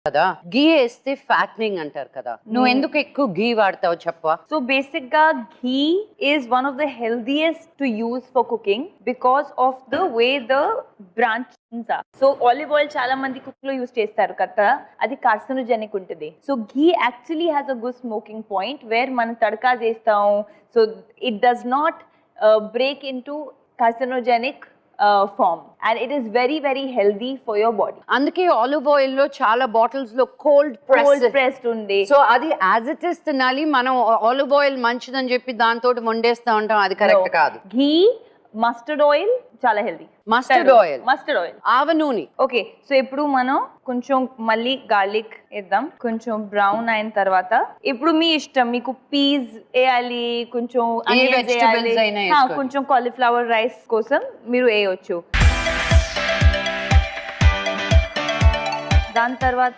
కదా, ఘీ వేస్తే ఫ్యాట్నింగ్ అంటారు కదా, నువ్వు ఎందుకు ఎక్కువ ఘీ వాడతావు చెప్పవా? సో బేసిక్ గా ghee is one of the healthiest to use for cooking because of the way the branch. So olive oil చాలా మంది కుక్ లో యూజ్ చేస్తారు కదా, అది కార్సినోజెనిక్ ఉంటుంది. So ghee actually has a good smoking point where మనం తడకా చేస్తాం. So it does not break in to carcinogenic form and it is very very healthy for your body. అందుకే ఆలివ్ ఆయిల్ లో చాలా bottles లో cold pressed ఉంది. So అది as it is తినాలి. మనం ఆలివ్ ఆయిల్ మంచిదని చెప్పి దాంతో వండేస్తా ఉంటాం, అది కరెక్ట్ కాదు. ఘీ, మస్టర్డ్ ఆయిల్ చాలా హెల్దీ. మస్టర్డ్ ఆయిల్, ఆవ నూనె. ఓకే, సో ఇప్పుడు మనం కొంచెం మళ్ళీ గార్లిక్ వేద్దాం. కొంచెం బ్రౌన్ అయిన తర్వాత ఇప్పుడు మీ ఇష్టం, మీకు పీస్ వేయాలి, కొంచెం కొంచెం కాలీఫ్లవర్ రైస్ కోసం మీరు వేయవచ్చు. దాని తర్వాత